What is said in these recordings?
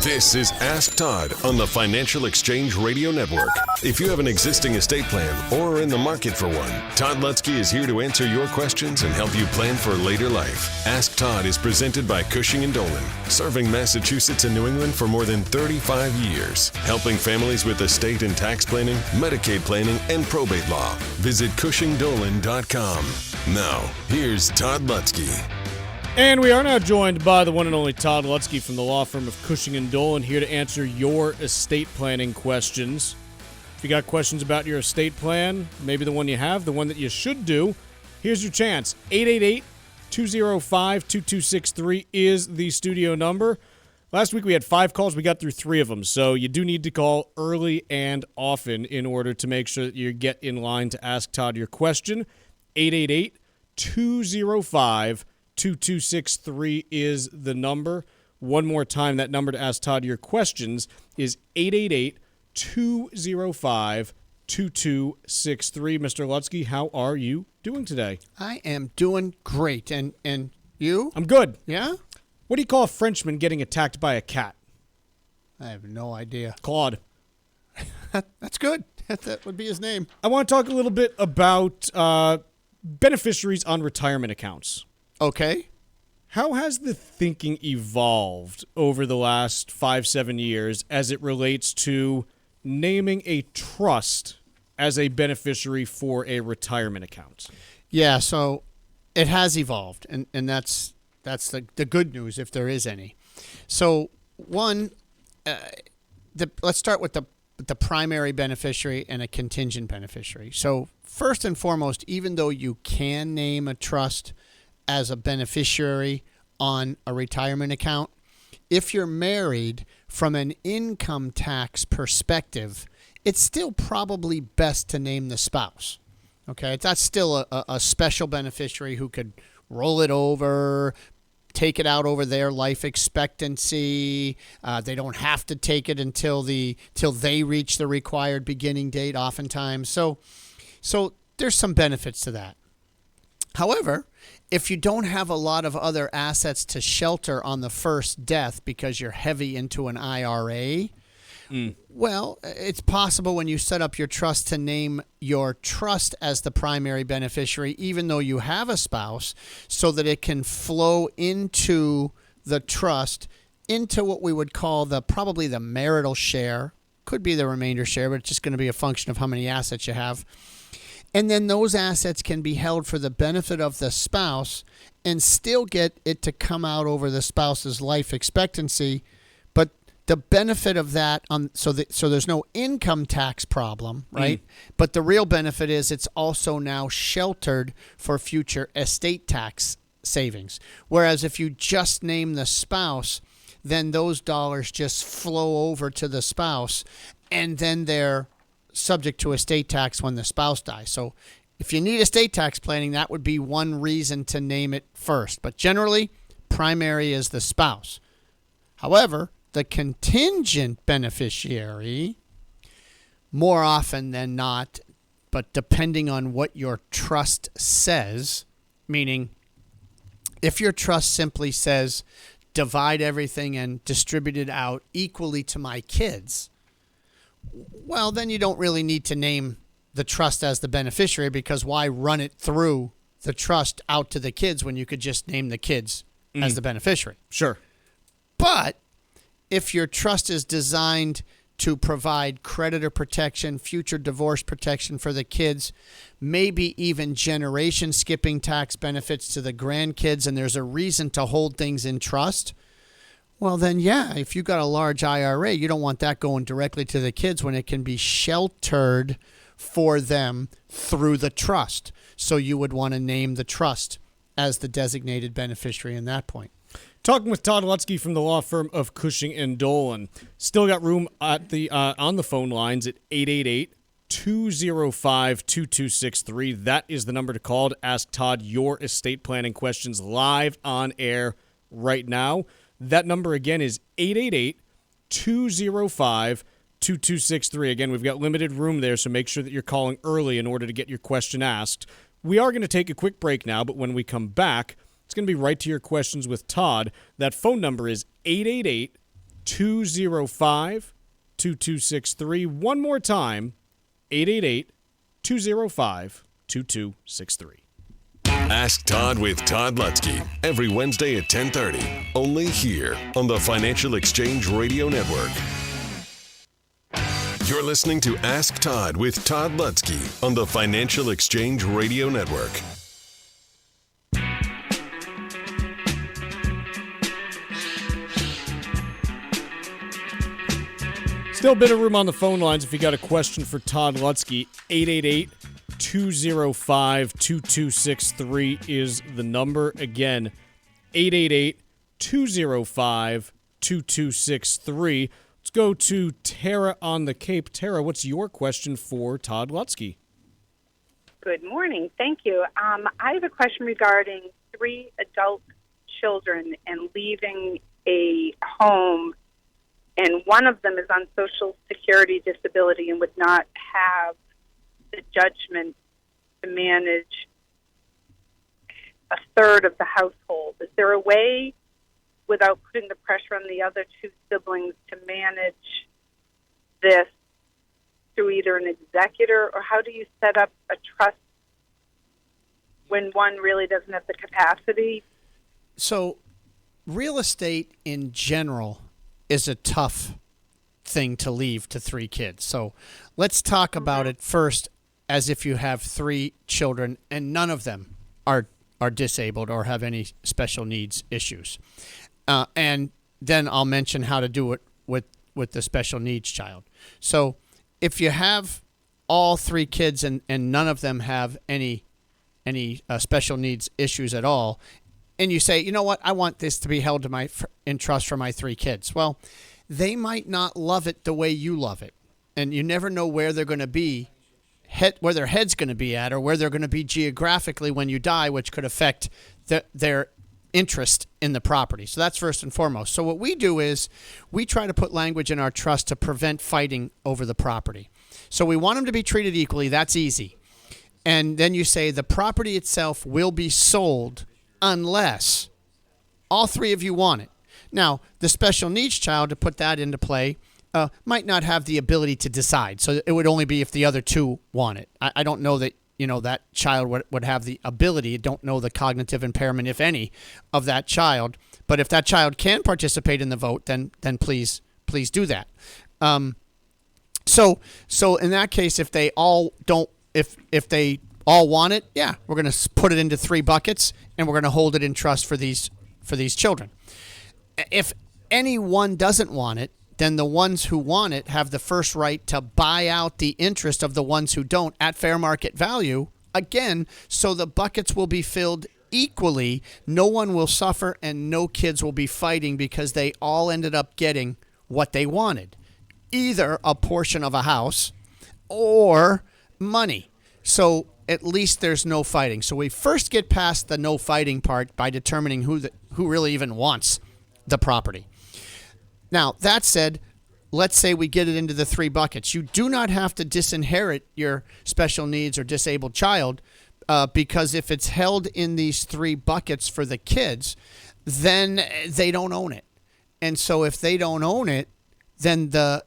This is Ask Todd on the Financial Exchange Radio Network. If you have an existing estate plan or are in the market for one, Todd Lutsky is here to answer your questions and help you plan for later life. Ask Todd is presented by Cushing & Dolan, serving Massachusetts and New England for more than 35 years, helping families with estate and tax planning, Medicaid planning, and probate law. Visit CushingDolan.com. Now, here's Todd Lutsky. And we are now joined by the one and only Todd Lutsky from the law firm of Cushing & Dolan, here to answer your estate planning questions. If you got questions about your estate plan, maybe the one you have, the one that you should do, here's your chance. 888-205-2263 is the studio number. Last week we had 5 calls. We got through 3 of them. So you do need to call early and often in order to make sure that you get in line to ask Todd your question. 888-205-2263 is the number. One more time, that number to ask Todd your questions is 888-205-2263. Mr. Lutsky, how are you doing today? I am doing great. And you? I'm good. Yeah? What do you call a Frenchman getting attacked by a cat? I have no idea. Claude. That's good. That would be his name. I want to talk a little bit about beneficiaries on retirement accounts. Okay. How has the thinking evolved over the last 5-7 years as it relates to naming a trust as a beneficiary for a retirement account? Yeah, so it has evolved, and that's the good news, if there is any. So one, let's start with the primary beneficiary and a contingent beneficiary. So first and foremost, even though you can name a trust as a beneficiary on a retirement account, if you're married, from an income tax perspective, it's still probably best to name the spouse. Okay, that's still a special beneficiary who could roll it over, take it out over their life expectancy. They don't have to take it till they reach the required beginning date oftentimes. So there's some benefits to that. However, if you don't have a lot of other assets to shelter on the first death because you're heavy into an IRA, well, it's possible when you set up your trust to name your trust as the primary beneficiary, even though you have a spouse, so that it can flow into the trust, into what we would call probably the marital share. Could be the remainder share, but it's just going to be a function of how many assets you have. And then those assets can be held for the benefit of the spouse and still get it to come out over the spouse's life expectancy. But the benefit of that, so there's no income tax problem, right? But the real benefit is it's also now sheltered for future estate tax savings. Whereas if you just name the spouse, then those dollars just flow over to the spouse, and then they're subject to estate tax when the spouse dies. So if you need estate tax planning, that would be one reason to name it first. But generally, primary is the spouse. However, the contingent beneficiary, more often than not, but depending on what your trust says, meaning if your trust simply says, divide everything and distribute it out equally to my kids, well, then you don't really need to name the trust as the beneficiary, because why run it through the trust out to the kids when you could just name the kids as the beneficiary? Sure. But if your trust is designed to provide creditor protection, future divorce protection for the kids, maybe even generation skipping tax benefits to the grandkids, and there's a reason to hold things in trust, well, then, yeah, if you've got a large IRA, you don't want that going directly to the kids when it can be sheltered for them through the trust. So you would want to name the trust as the designated beneficiary in that point. Talking with Todd Lutsky from the law firm of Cushing & Dolan. Still got room at on the phone lines at 888-205-2263. That is the number to call to ask Todd your estate planning questions live on air right now. That number again is 888-205-2263. Again, we've got limited room there, so make sure that you're calling early in order to get your question asked. We are going to take a quick break now, but when we come back, it's going to be right to your questions with Todd. That phone number is 888 888-205-2263. One more time, 888-205-2263. Ask Todd with Todd Lutsky every Wednesday at 10:30, only here on the Financial Exchange Radio Network. You're listening to Ask Todd with Todd Lutsky on the Financial Exchange Radio Network. Still a bit of room on the phone lines if you got a question for Todd Lutsky. 888-205-2263 is the number. Again, 888-205-2263. Let's go to Tara on the Cape. Tara, what's your question for Todd Lutsky? Good morning. Thank you. I have a question regarding 3 adult children and leaving a home, and one of them is on Social Security disability and would not have the judgment to manage a third of the household. Is there a way, without putting the pressure on the other 2 siblings, to manage this through either an executor, or how do you set up a trust when one really doesn't have the capacity? So real estate in general is a tough thing to leave to 3 kids. So let's talk about it first as if you have 3 children and none of them are disabled or have any special needs issues. And then I'll mention how to do it with the special needs child. So if you have all 3 kids and none of them have any special needs issues at all, and you say, you know what, I want this to be held in trust for my 3 kids. Well, they might not love it the way you love it. And you never know where they're going to be, where their head's going to be at, or where they're going to be geographically when you die, which could affect their interest in the property. So that's first and foremost. So what we do is we try to put language in our trust to prevent fighting over the property. So we want them to be treated equally. That's easy. And then you say the property itself will be sold unless all 3 of you want it. Now, the special needs child, to put that into play, might not have the ability to decide. So it would only be if the other 2 want it. I don't know that that child would have the ability. I don't know the cognitive impairment, if any, of that child. But if that child can participate in the vote, then please do that. So in that case, if they all don't, if they all want it, yeah, we're going to put it into 3 buckets and we're going to hold it in trust for these children. If anyone doesn't want it, then the ones who want it have the first right to buy out the interest of the ones who don't at fair market value, again, so the buckets will be filled equally. No one will suffer and no kids will be fighting because they all ended up getting what they wanted, either a portion of a house or money. So at least there's no fighting. So we first get past the no fighting part by determining who really even wants the property. Now, that said, let's say we get it into the 3 buckets. You do not have to disinherit your special needs or disabled child because if it's held in these 3 buckets for the kids, then they don't own it. And so if they don't own it, then the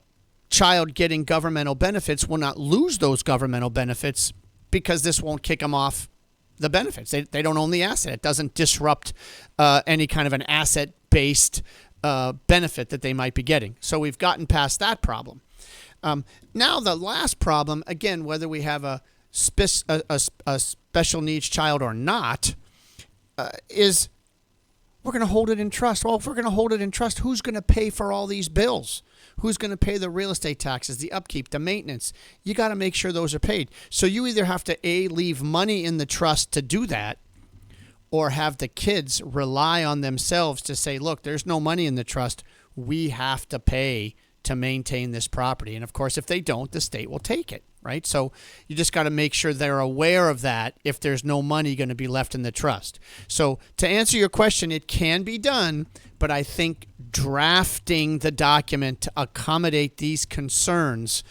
child getting governmental benefits will not lose those governmental benefits because this won't kick them off the benefits. They don't own the asset. It doesn't disrupt any kind of an asset-based benefit that they might be getting. So we've gotten past that problem. Now the last problem, again, whether we have a special needs child or not, is we're going to hold it in trust. Well, if we're going to hold it in trust, who's going to pay for all these bills? Who's going to pay the real estate taxes, the upkeep, the maintenance? You got to make sure those are paid. So you either have to leave money in the trust to do that, or have the kids rely on themselves to say, look, there's no money in the trust. We have to pay to maintain this property. And of course, if they don't, the state will take it, right? So you just got to make sure they're aware of that if there's no money going to be left in the trust. So to answer your question, it can be done, but I think drafting the document to accommodate these concerns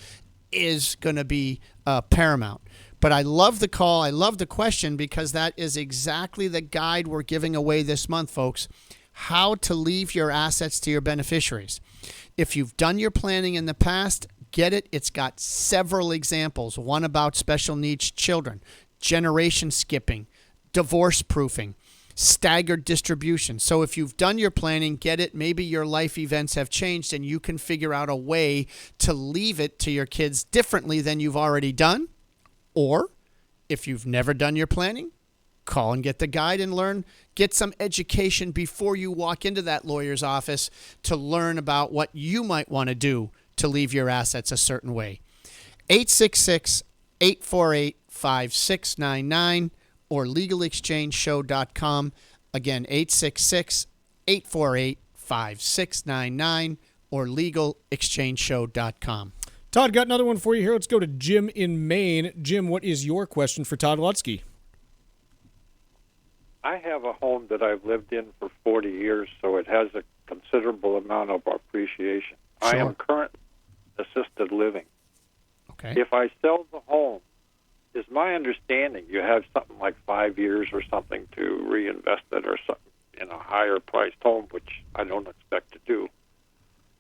is going to be paramount. But I love the call. I love the question because that is exactly the guide we're giving away this month, folks. how to leave your assets to your beneficiaries. If you've done your planning in the past, get it. It's got several examples. One about special needs children, generation skipping, divorce proofing, staggered distribution. So if you've done your planning, get it. Maybe your life events have changed and you can figure out a way to leave it to your kids differently than you've already done. Or if you've never done your planning, call and get the guide and learn. Get some education before you walk into that lawyer's office to learn about what you might want to do to leave your assets a certain way. 866-848-5699 or legalexchangeshow.com. Again, 866-848-5699 or legalexchangeshow.com. Todd, got another one for you here. Let's go to Jim in Maine. Jim, what is your question for Todd Lutsky? I have a home that I've lived in for 40 years, so it has a considerable amount of appreciation. Sure. I am currently assisted living. Okay. If I sell the home, is my understanding you have something like 5 years or something to reinvest it or something in a higher priced home, which I don't expect to do.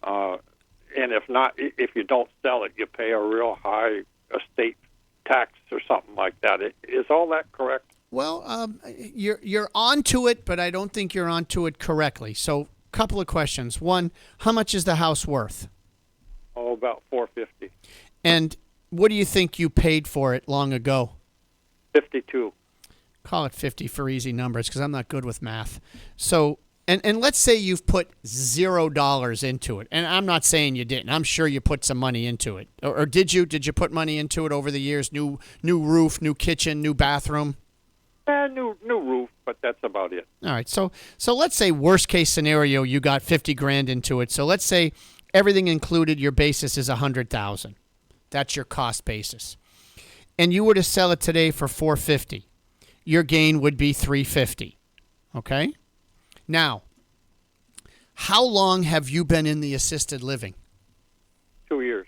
And if not, if you don't sell it, you pay a real high estate tax or something like that. Is all that correct? Well, you're onto it, but I don't think you're onto it correctly. So, couple of questions. One, how much is the house worth? Oh, about $450. And what do you think you paid for it long ago? 52. Call it 50 for easy numbers because I'm not good with math. So, and let's say you've put $0 into it. And I'm not saying you didn't. I'm sure you put some money into it. Or did you? Did you put money into it over the years? New roof, new kitchen, new bathroom? New roof, but that's about it. All right. So let's say worst case scenario, you got 50 grand into it. So let's say everything included, your basis is 100,000. That's your cost basis. And you were to sell it today for 450. Your gain would be 350. Okay? Now, how long have you been in the assisted living? 2 years.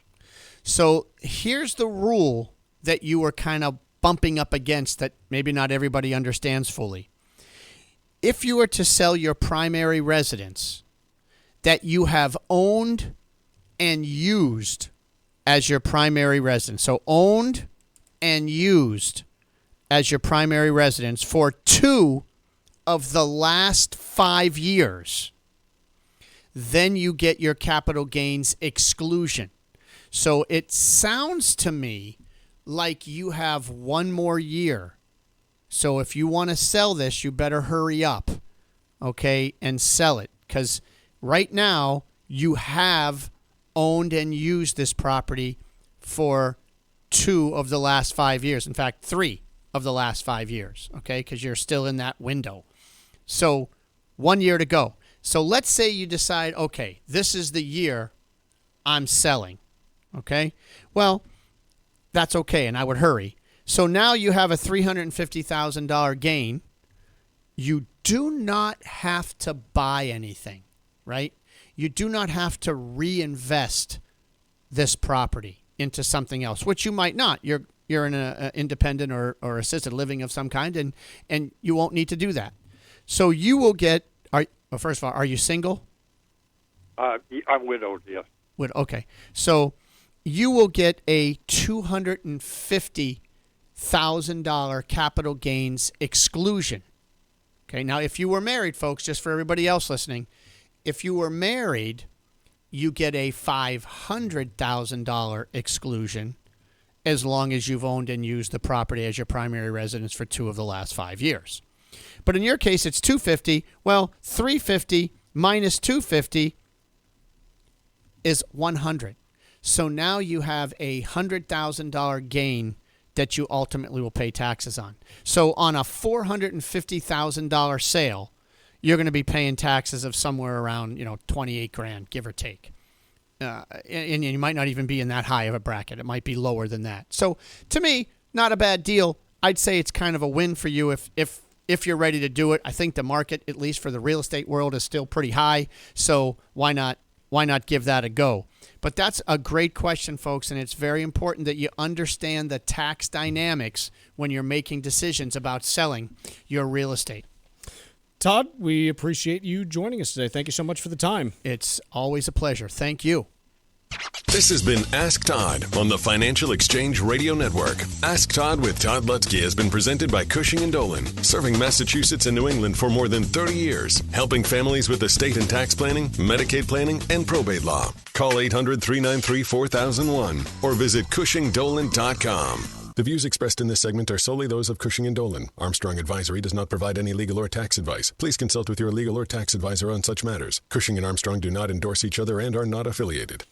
So here's the rule that you were kind of bumping up against that maybe not everybody understands fully. If you were to sell your primary residence that you have owned and used as your primary residence, so owned and used as your primary residence for 2 of the last 5 years, then you get your capital gains exclusion. So it sounds to me like you have 1 more year. So if you want to sell this, you better hurry up, okay, and sell it. Because right now, you have owned and used this property for 2 of the last 5 years. In fact, 3 of the last 5 years, okay, because you're still in that window. So 1 year to go. So let's say you decide, okay, this is the year I'm selling, okay? Well, that's okay, and I would hurry. So now you have a $350,000 gain. You do not have to buy anything, right? You do not have to reinvest this property into something else, which you might not. You're in an independent or assisted living of some kind, and you won't need to do that. So you will get, first of all, are you single? I'm widowed, yes. Okay. So you will get a $250,000 capital gains exclusion. Okay. Now, if you were married, folks, just for everybody else listening, if you were married, you get a $500,000 exclusion as long as you've owned and used the property as your primary residence for 2 of the last 5 years. But in your case, it's $250. Well, $350 minus $250 is $100. So now you have a $100,000 gain that you ultimately will pay taxes on. So on a $450,000 sale, you're going to be paying taxes of somewhere around, 28 grand, give or take. And you might not even be in that high of a bracket. It might be lower than that. So to me, not a bad deal. I'd say it's kind of a win for you if you're ready to do it. I think the market, at least for the real estate world, is still pretty high. So why not give that a go? But that's a great question, folks, and it's very important that you understand the tax dynamics when you're making decisions about selling your real estate. Todd, we appreciate you joining us today. Thank you so much for the time. It's always a pleasure. Thank you. This has been Ask Todd on the Financial Exchange Radio Network. Ask Todd with Todd Lutsky has been presented by Cushing & Dolan, serving Massachusetts and New England for more than 30 years, helping families with estate and tax planning, Medicaid planning, and probate law. Call 800-393-4001 or visit CushingDolan.com. The views expressed in this segment are solely those of Cushing & Dolan. Armstrong Advisory does not provide any legal or tax advice. Please consult with your legal or tax advisor on such matters. Cushing and Armstrong do not endorse each other and are not affiliated.